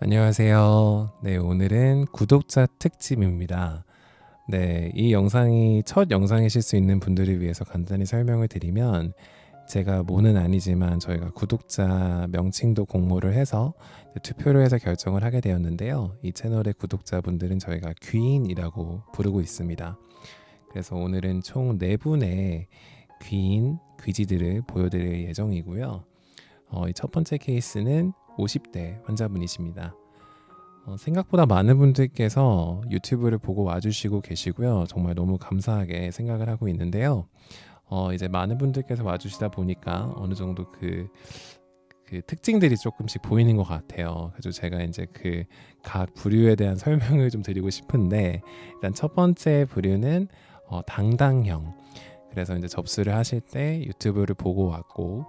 안녕하세요. 네, 오늘은 구독자 특집입니다. 네, 이 영상이 첫 영상이실 수 있는 분들을 위해서 간단히 설명을 드리면 제가 뭐는 아니지만 저희가 구독자 명칭도 공모를 해서 투표를 해서 결정을 하게 되었는데요. 이 채널의 구독자분들은 저희가 귀인이라고 부르고 있습니다. 그래서 오늘은 총 4분의 귀인, 귀지들을 보여드릴 예정이고요. 이 첫 번째 케이스는 50대 환자분이십니다. 생각보다 많은 분들께서 유튜브를 보고 와주시고 계시고요. 정말 너무 감사하게 생각을 하고 있는데요. 이제 많은 분들께서 와주시다 보니까 어느 정도 그 특징들이 조금씩 보이는 것 같아요. 그래서 제가 이제 그 각 부류에 대한 설명을 좀 드리고 싶은데, 일단 첫 번째 부류는 당당형. 그래서 이제 접수를 하실 때 유튜브를 보고 왔고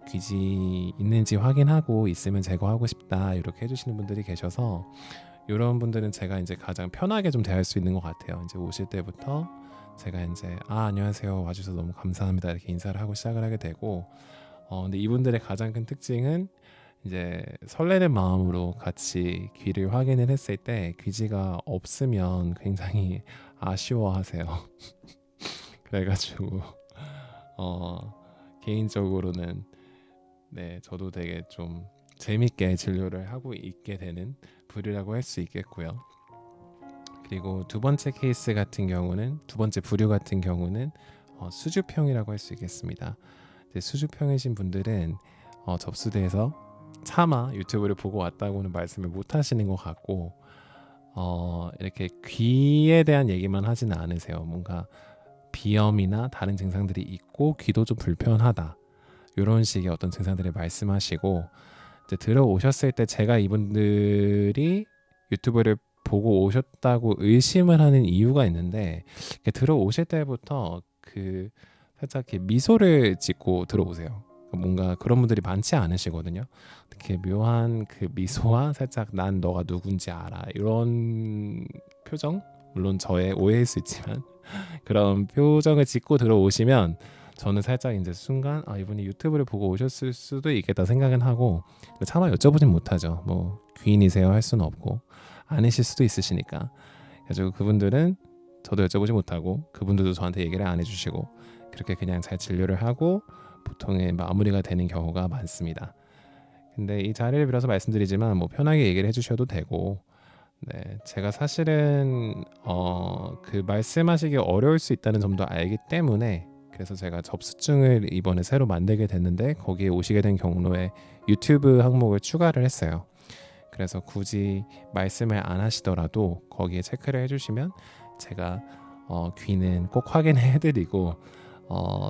귀지 있는지 확인하고 있으면 제거하고 싶다 이렇게 해주시는 분들이 계셔서, 이런 분들은 제가 이제 가장 편하게 좀 대할 수 있는 것 같아요. 이제 오실 때부터 제가 이제 안녕하세요 와주셔서 너무 감사합니다 이렇게 인사를 하고 시작을 하게 되고, 근데 이분들의 가장 큰 특징은 이제 설레는 마음으로 같이 귀를 확인을 했을 때 귀지가 없으면 굉장히 아쉬워하세요. 그래가지고 개인적으로는 네, 저도 되게 좀 재밌게 진료를 하고 있게 되는 부류라고 할 수 있겠고요. 그리고 두 번째 케이스 같은 경우는, 두 번째 부류 같은 경우는 수주평이라고 할 수 있겠습니다. 수주평이신 분들은 접수대에서 차마 유튜브를 보고 왔다고는 말씀을 못 하시는 것 같고, 이렇게 귀에 대한 얘기만 하지는 않으세요. 뭔가 비염이나 다른 증상들이 있고 귀도 좀 불편하다, 이런 식의 어떤 증상들을 말씀하시고, 이제 들어오셨을 때 제가 이분들이 유튜브를 보고 오셨다고 의심을 하는 이유가 있는데, 들어오실 때부터 그 살짝 이렇게 미소를 짓고 들어오세요. 뭔가 그런 분들이 많지 않으시거든요. 이렇게 묘한 그 미소와 살짝 난 너가 누군지 알아 이런 표정, 물론 저의 오해일 수 있지만 그런 표정을 짓고 들어오시면 저는 살짝 이제 순간 이분이 유튜브를 보고 오셨을 수도 있겠다 생각은 하고, 차마 여쭤보진 못하죠. 뭐 귀인이세요 할 수는 없고 아니실 수도 있으시니까. 그래서 그분들은 저도 여쭤보지 못하고 그분들도 저한테 얘기를 안 해주시고, 그렇게 그냥 잘 진료를 하고 보통의 마무리가 되는 경우가 많습니다. 근데 이 자리를 빌어서 말씀드리지만 뭐 편하게 얘기를 해주셔도 되고, 네, 제가 사실은 그 말씀하시기 어려울 수 있다는 점도 알기 때문에, 그래서 제가 접수증을 이번에 새로 만들게 됐는데 거기에 오시게 된 경로에 유튜브 항목을 추가를 했어요. 그래서 굳이 말씀을 안 하시더라도 거기에 체크를 해주시면 제가 귀는 꼭 확인해드리고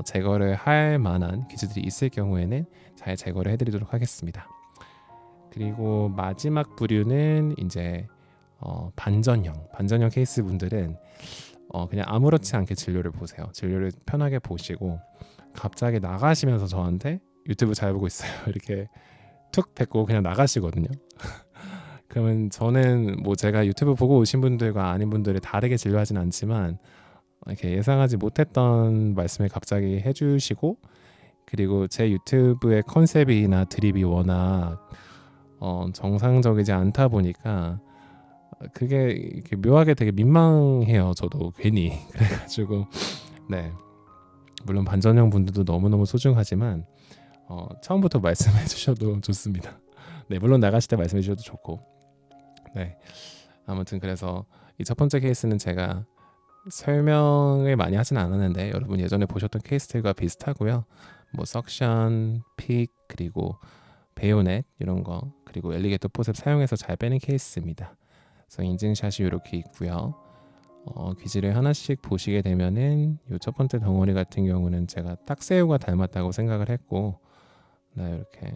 제거를 할 만한 기준들이 있을 경우에는 잘 제거를 해드리도록 하겠습니다. 그리고 마지막 부류는 이제 반전형 케이스 분들은 그냥 아무렇지 않게 진료를 보세요. 진료를 편하게 보시고 갑자기 나가시면서 저한테 유튜브 잘 보고 있어요 이렇게 툭 뱉고 그냥 나가시거든요. 그러면 저는 뭐 제가 유튜브 보고 오신 분들과 아닌 분들을 다르게 진료하진 않지만 이렇게 예상하지 못했던 말씀을 갑자기 해주시고, 그리고 제 유튜브의 컨셉이나 드립이 워낙 정상적이지 않다 보니까 그게 이렇게 묘하게 되게 민망해요. 저도 괜히 그래가지고 네, 물론 반전형 분들도 너무너무 소중하지만 처음부터 말씀해 주셔도 좋습니다. 네, 물론 나가실 때 말씀해 주셔도 좋고. 네, 아무튼 그래서 이 첫 번째 케이스는 제가 설명을 많이 하진 않았는데 여러분 예전에 보셨던 케이스들과 비슷하고요. 뭐 석션, 픽, 그리고 베요넷 이런 거, 그리고 엘리게이터 포셉 사용해서 잘 빼는 케이스입니다. 그래서 인증샷이 이렇게 있고요. 귀지를 하나씩 보시게 되면은 이 첫 번째 덩어리 같은 경우는 제가 딱새우가 닮았다고 생각을 했고, 네, 이렇게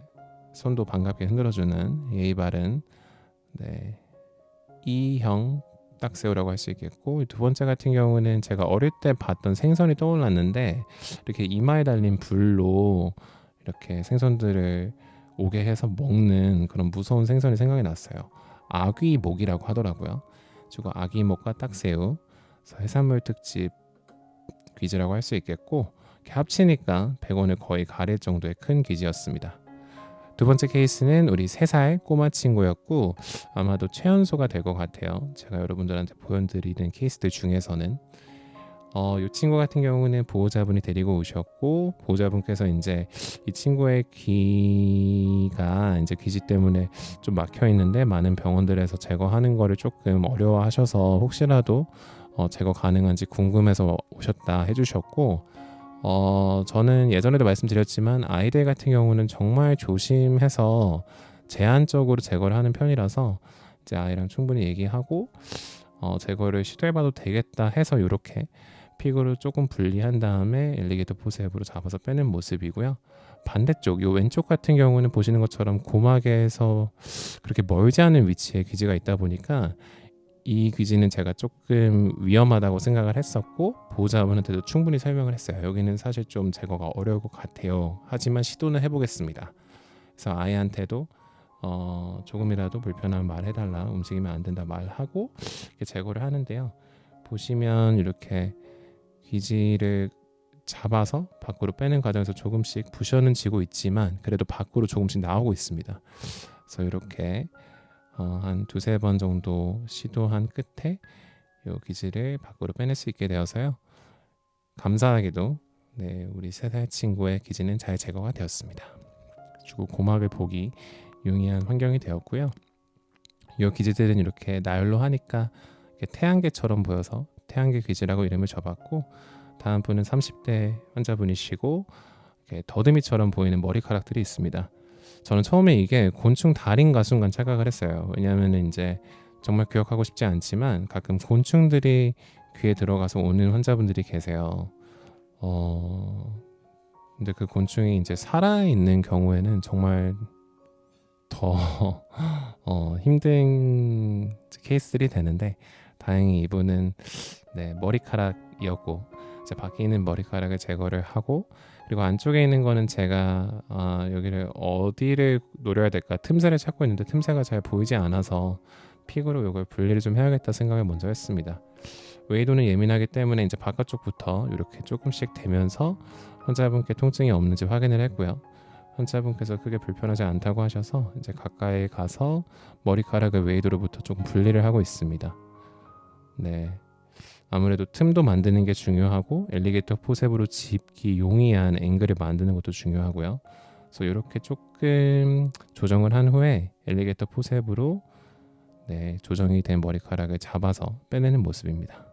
손도 반갑게 흔들어주는 예의 바른 네, E형 딱새우라고 할 수 있겠고, 두 번째 같은 경우는 제가 어릴 때 봤던 생선이 떠올랐는데 이렇게 이마에 달린 불로 이렇게 생선들을 오게 해서 먹는 그런 무서운 생선이 생각이 났어요. 아귀목이라고 하더라고요. 그리고 아귀목과 딱새우, 그래서 해산물 특집 귀지라고 할 수 있겠고, 이렇게 합치니까 100원을 거의 가릴 정도의 큰 귀지였습니다. 두 번째 케이스는 우리 3살 꼬마 친구였고 아마도 최연소가 될 것 같아요. 제가 여러분들한테 보여드리는 케이스들 중에서는 이 친구 같은 경우는 보호자분이 데리고 오셨고 보호자분께서 이제 이 친구의 귀가 이제 귀지 때문에 좀 막혀 있는데 많은 병원들에서 제거하는 거를 조금 어려워하셔서 혹시라도 제거 가능한지 궁금해서 오셨다 해주셨고 저는 예전에도 말씀드렸지만 아이들 같은 경우는 정말 조심해서 제한적으로 제거를 하는 편이라서 이제 아이랑 충분히 얘기하고 제거를 시도해봐도 되겠다 해서 이렇게 픽으로 조금 분리한 다음에 엘리게이터 포셉으로 잡아서 빼는 모습이고요. 반대쪽 요 왼쪽 같은 경우는 보시는 것처럼 고막에서 그렇게 멀지 않은 위치에 귀지가 있다 보니까 이 귀지는 제가 조금 위험하다고 생각을 했었고 보호자분한테도 충분히 설명을 했어요. 여기는 사실 좀 제거가 어려울 것 같아요. 하지만 시도는 해보겠습니다. 그래서 아이한테도 조금이라도 불편한 말 해달라, 움직이면 안 된다 말하고 이렇게 제거를 하는데요. 보시면 이렇게 귀지를 잡아서 밖으로 빼는 과정에서 조금씩 부셔는 지고 있지만 그래도 밖으로 조금씩 나오고 있습니다. 그래서 이렇게 한 2-3번 정도 시도한 끝에 이 귀지를 밖으로 빼낼 수 있게 되어서요. 감사하게도 우리 3살 친구의 귀지는 잘 제거가 되었습니다. 그리고 고막을 보기 용이한 환경이 되었고요. 이 귀지들은 이렇게 나열로 하니까 태양계처럼 보여서 태양계 귀지라고 이름을 줘봤고 다음 분은 30대 환자분이시고 더듬이처럼 보이는 머리카락들이 있습니다. 저는 처음에 이게 곤충 달인가 순간 착각을 했어요. 왜냐하면 이제 정말 기억하고 싶지 않지만 가끔 곤충들이 귀에 들어가서 오는 환자분들이 계세요. 근데 그 곤충이 이제 살아있는 경우에는 정말 더 힘든 케이스들이 되는데 다행히 이분은 머리카락이었고 이제 밖에 있는 머리카락을 제거를 하고 그리고 안쪽에 있는 거는 제가 여기를 어디를 노려야 될까 틈새를 찾고 있는데 틈새가 잘 보이지 않아서 픽으로 이걸 분리를 좀 해야겠다 생각을 먼저 했습니다. 웨이도는 예민하기 때문에 이제 바깥쪽부터 이렇게 조금씩 대면서 환자분께 통증이 없는지 확인을 했고요. 환자분께서 크게 불편하지 않다고 하셔서 이제 가까이 가서 머리카락을 웨이도로부터 조금 분리를 하고 있습니다. 아무래도 틈도 만드는 게 중요하고 엘리게이터 포셉으로 집기 용이한 앵글을 만드는 것도 중요하고요. 그래서 이렇게 조금 조정을 한 후에 엘리게이터 포셉으로 조정이 된 머리카락을 잡아서 빼내는 모습입니다.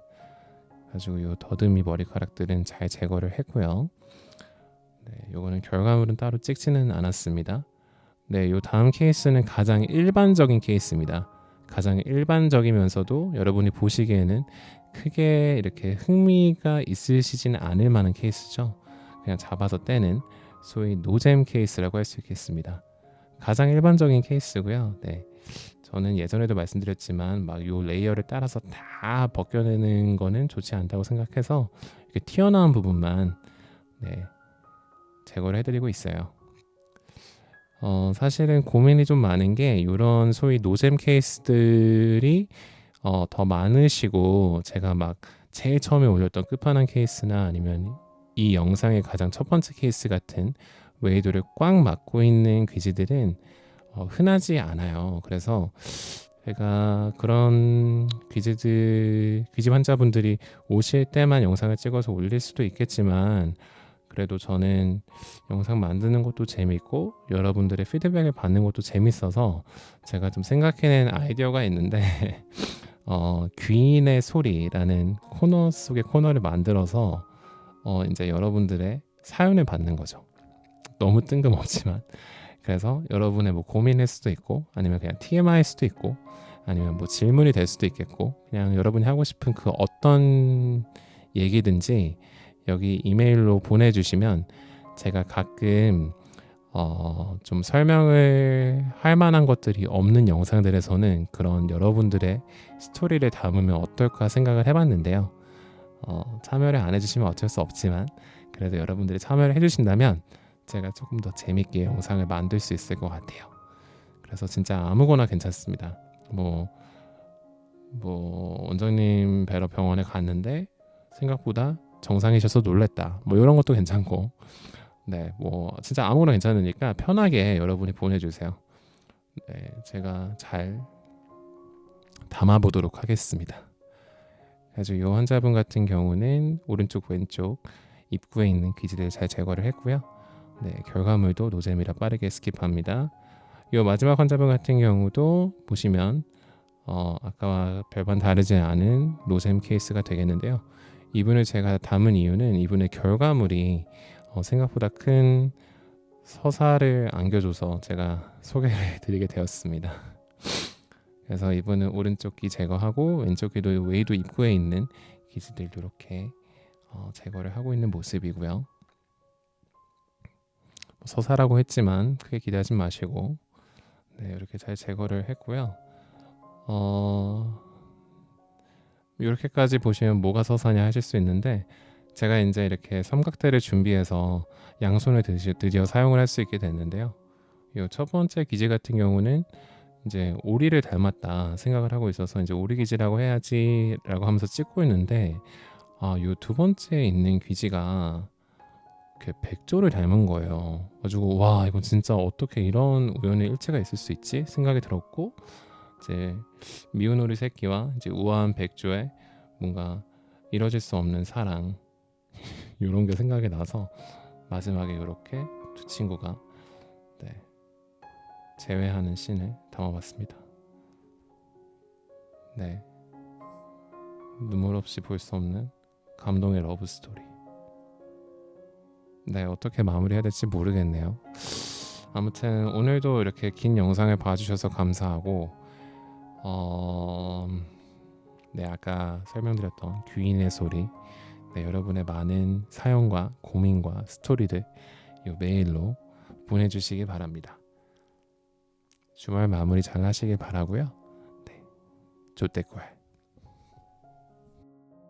가지고 이 더듬이 머리카락들은 잘 제거를 했고요. 요거는 결과물은 따로 찍지는 않았습니다. 요 다음 케이스는 가장 일반적인 케이스입니다. 가장 일반적이면서도 여러분이 보시기에는 크게 이렇게 흥미가 있으시지는 않을 만한 케이스죠. 그냥 잡아서 떼는 소위 노잼 케이스라고 할 수 있겠습니다. 가장 일반적인 케이스고요. 저는 예전에도 말씀드렸지만 막 요 레이어를 따라서 다 벗겨내는 거는 좋지 않다고 생각해서 이렇게 튀어나온 부분만 제거를 해드리고 있어요. 사실은 고민이 좀 많은 게 이런 소위 노잼 케이스들이 더 많으시고 제가 막 제일 처음에 올렸던 끝판왕 케이스나 아니면 이 영상의 가장 첫 번째 케이스 같은 웨이도를 꽉 막고 있는 귀지들은 흔하지 않아요. 그래서 제가 그런 귀지 환자분들이 오실 때만 영상을 찍어서 올릴 수도 있겠지만 그래도 저는 영상 만드는 것도 재밌고 여러분들의 피드백을 받는 것도 재밌어서 제가 좀 생각해낸 아이디어가 있는데 귀인의 소리라는 코너 속의 코너를 만들어서 이제 여러분들의 사연을 받는 거죠. 너무 뜬금없지만 그래서 여러분의 뭐 고민일 수도 있고 아니면 그냥 TMI일 수도 있고 아니면 뭐 질문이 될 수도 있겠고 그냥 여러분이 하고 싶은 그 어떤 얘기든지 여기 이메일로 보내주시면 제가 가끔 좀 설명을 할 만한 것들이 없는 영상들에서는 그런 여러분들의 스토리를 담으면 어떨까 생각을 해봤는데요. 참여를 안 해주시면 어쩔 수 없지만 그래도 여러분들이 참여를 해주신다면 제가 조금 더 재밌게 영상을 만들 수 있을 것 같아요. 그래서 진짜 아무거나 괜찮습니다. 뭐 원장님 뵈러 병원에 갔는데 생각보다 정상이셔서 놀랬다. 뭐 이런 것도 괜찮고 네, 뭐 진짜 아무거나 괜찮으니까 편하게 여러분이 보내주세요. 네, 제가 잘 담아보도록 하겠습니다. 그래서 이 환자분 같은 경우는 오른쪽 왼쪽 입구에 있는 귀지를 잘 제거를 했고요. 네, 결과물도 노잼이라 빠르게 스킵합니다. 이 마지막 환자분 같은 경우도 보시면 아까와 별반 다르지 않은 노잼 케이스가 되겠는데요. 이분을 제가 담은 이유는 이분의 결과물이 생각보다 큰 서사를 안겨줘서 제가 소개를 해드리게 되었습니다. 그래서 이분은 오른쪽 귀 제거하고 왼쪽 귀도 웨이도 입구에 있는 귀지들 이렇게 제거를 하고 있는 모습이고요. 서사라고 했지만 크게 기대하지 마시고 네, 이렇게 잘 제거를 했고요. 이렇게까지 보시면 뭐가 서사냐 하실 수 있는데 제가 이제 이렇게 삼각대를 준비해서 양손을 드디어 사용을 할 수 있게 됐는데요. 이 첫 번째 기지 같은 경우는 이제 오리를 닮았다 생각을 하고 있어서 이제 오리 기지라고 해야지라고 하면서 찍고 있는데 이 두 번째 있는 귀지가 그 백조를 닮은 거예요. 가지고 와 이건 진짜 어떻게 이런 우연의 일치가 있을 수 있지 생각이 들었고 이제 미운 오리 새끼와 이제 우아한 백조의 뭔가 이뤄질 수 없는 사랑 이런 게 생각이 나서 마지막에 이렇게 두 친구가 네, 재회하는 씬을 담아봤습니다. 네, 눈물 없이 볼 수 없는 감동의 러브 스토리. 네, 어떻게 마무리해야 될지 모르겠네요. 아무튼 오늘도 이렇게 긴 영상을 봐주셔서 감사하고 네, 아까 설명드렸던 귀인의 소리 네, 여러분의 많은 사연과 고민과 스토리들 이 메일로 보내주시기 바랍니다. 주말 마무리 잘 하시길 바라고요. 네, 조떼꿀.